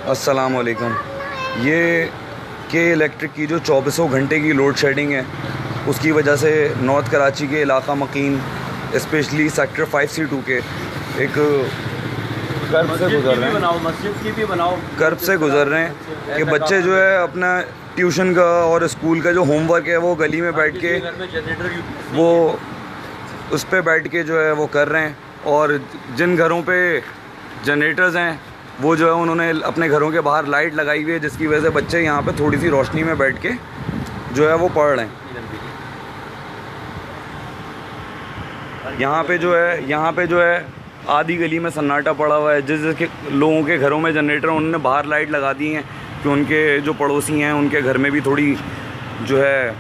अस्सलाम वालेकुम। ये के इलेक्ट्रिक की जो 24 घंटे की लोड शेडिंग है, उसकी वजह से नॉर्थ कराची के इलाका मकीन, स्पेशली सेक्टर 5C2 के एक कर्ब से गुज़र रहे हैं। मस्जिद की भी बनाओ, कर्ब से गुज़र रहे हैं कि बच्चे जो है अपना ट्यूशन का और स्कूल का जो होमवर्क है वो गली में बैठ के वो उस पे बैठ के जो है वो कर रहे हैं। और जिन घरों पे जनरेटर्स हैं वो जो है उन्होंने अपने घरों के बाहर लाइट लगाई हुई है, जिसकी वजह से बच्चे यहाँ पे थोड़ी सी रोशनी में बैठ के जो है वो पढ़ रहे हैं। यहाँ पे जो है आधी गली में सन्नाटा पड़ा हुआ है। जिस लोगों के घरों में जनरेटर उन्होंने बाहर लाइट लगा दी हैं कि उनके जो पड़ोसी हैं उनके घर में भी थोड़ी जो है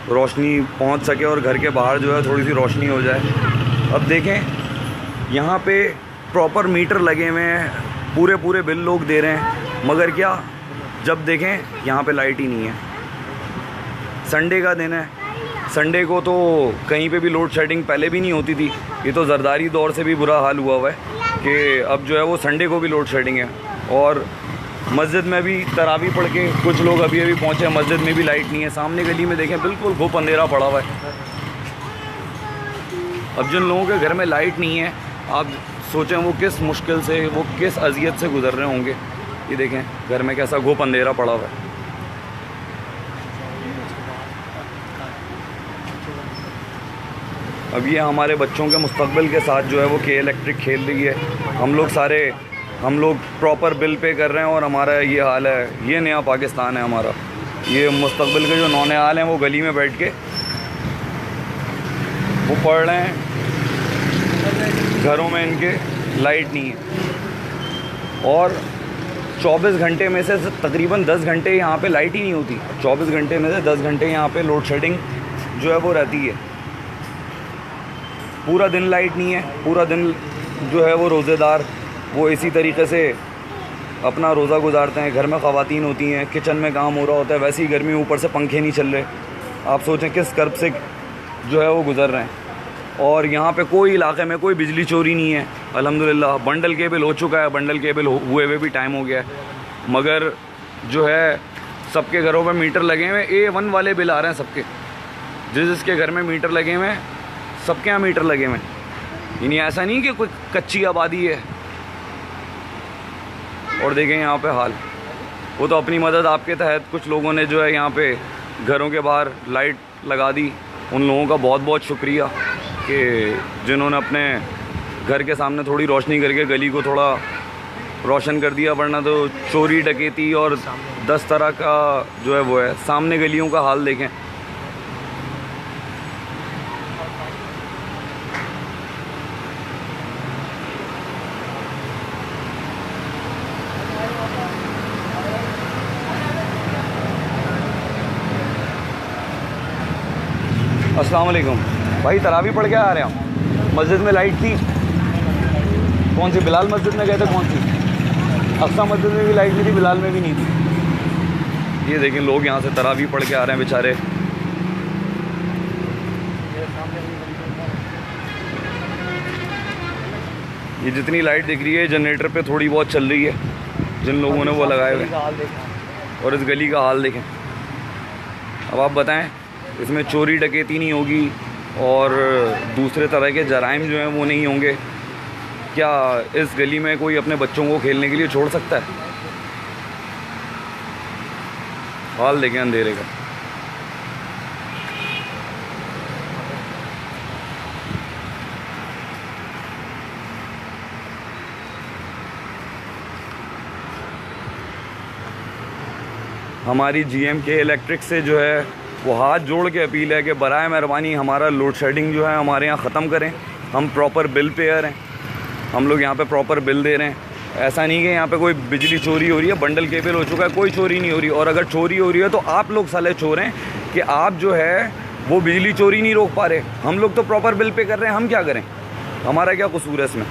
रोशनी पहुँच सके और घर के बाहर जो है थोड़ी सी रोशनी हो जाए। अब देखें यहाँ पे प्रॉपर मीटर लगे हुए हैं, पूरे बिल लोग दे रहे हैं, मगर क्या जब देखें यहाँ पे लाइट ही नहीं है। संडे का दिन है, संडे को तो कहीं पे भी लोड शेडिंग पहले भी नहीं होती थी। ये तो ज़रदारी दौर से भी बुरा हाल हुआ है कि अब जो है वो संडे को भी लोड शेडिंग है। और मस्जिद में भी तरावी पढ़ के कुछ लोग अभी पहुँचे, मस्जिद में भी लाइट नहीं है। सामने गली में देखें बिल्कुल घुप अंधेरा पड़ा हुआ है। अब जिन लोगों के घर में लाइट नहीं है, आप सोचें वो किस मुश्किल से, वो किस अज़ियत से गुज़र रहे होंगे। ये देखें घर में कैसा घुप अंधेरा पड़ा हुआ है। अब ये हमारे बच्चों के मुस्तक़बिल के साथ जो है वो के इलेक्ट्रिक खेल रही है। हम लोग प्रॉपर बिल पे कर रहे हैं और हमारा ये हाल है। ये नया पाकिस्तान है हमारा। ये मुस्तक़बिल के जो नौनिहाल हैं वो गली में बैठ के वो पढ़ रहे हैं, घरों में इनके लाइट नहीं है। और 24 घंटे में से तकरीबन 10 घंटे यहाँ पे लाइट ही नहीं होती। 24 घंटे में से 10 घंटे यहाँ पे लोड शेडिंग जो है वो रहती है। पूरा दिन लाइट नहीं है। पूरा दिन जो है वो रोज़ेदार वो इसी तरीके से अपना रोज़ा गुजारते हैं। घर में ख़वातीन होती हैं, किचन में काम हो रहा होता है, वैसी गर्मी, ऊपर से पंखे नहीं चल रहे। आप सोचें किस कर्ब से जो है वो गुज़र रहे हैं। और यहाँ पे कोई इलाके में कोई बिजली चोरी नहीं है अल्हम्दुलिल्लाह। बंडल केबल हो चुका है, बंडल केबल हुए भी टाइम हो गया है, मगर जो है सबके घरों में मीटर लगे हुए हैं। A1 वाले बिल आ रहे हैं सबके। जिसके घर में मीटर लगे हुए हैं सबके यहाँ मीटर लगे हुए हैं। यानी ऐसा नहीं कि कोई कच्ची आबादी है। और देखें यहाँ पे हाल, वो तो अपनी मदद आपके तहत कुछ लोगों ने जो है यहाँ पे घरों के बाहर लाइट लगा दी। उन लोगों का बहुत बहुत शुक्रिया कि जिन्होंने अपने घर के सामने थोड़ी रोशनी करके गली को थोड़ा रोशन कर दिया, वरना तो चोरी डकैती और 10 तरह का जो है वो है। सामने गलियों का हाल देखें। अस्सलाम वालेकुम भाई, तरावी पढ़ के आ रहे हैं हम। मस्जिद में लाइट थी। कौन सी? बिलाल मस्जिद में गए थे। कौन सी? अक्सा मस्जिद में भी लाइट नहीं थी, बिलाल में भी नहीं थी। ये देखें लोग यहाँ से तरावी पढ़ के आ रहे हैं बेचारे। ये जितनी लाइट दिख रही है जनरेटर पे थोड़ी बहुत चल रही है, जिन लोगों ने वो लगाए हुए। और इस गली का हाल देखें। अब आप बताएं, इसमें चोरी डकैती नहीं होगी और दूसरे तरह के जराइम जो हैं वो नहीं होंगे। क्या इस गली में कोई अपने बच्चों को खेलने के लिए छोड़ सकता है? हाल देखें अंधेरे का। हमारी GMK इलेक्ट्रिक से जो है वो हाथ जोड़ के अपील है कि बराए मेहरबानी हमारा लोड शेडिंग जो है हमारे यहाँ ख़त्म करें। हम प्रॉपर बिल पेयर हैं, हम लोग यहाँ पे प्रॉपर बिल दे रहे हैं। ऐसा नहीं कि यहाँ पे कोई बिजली चोरी हो रही है। बंडल केबल हो चुका है, कोई चोरी नहीं हो रही। और अगर चोरी हो रही है तो आप लोग साले चोर हैं कि आप जो है वो बिजली चोरी नहीं रोक पा रहे। हम लोग तो प्रॉपर बिल पे कर रहे हैं, हम क्या करें? हमारा क्या कसूर है इसमें?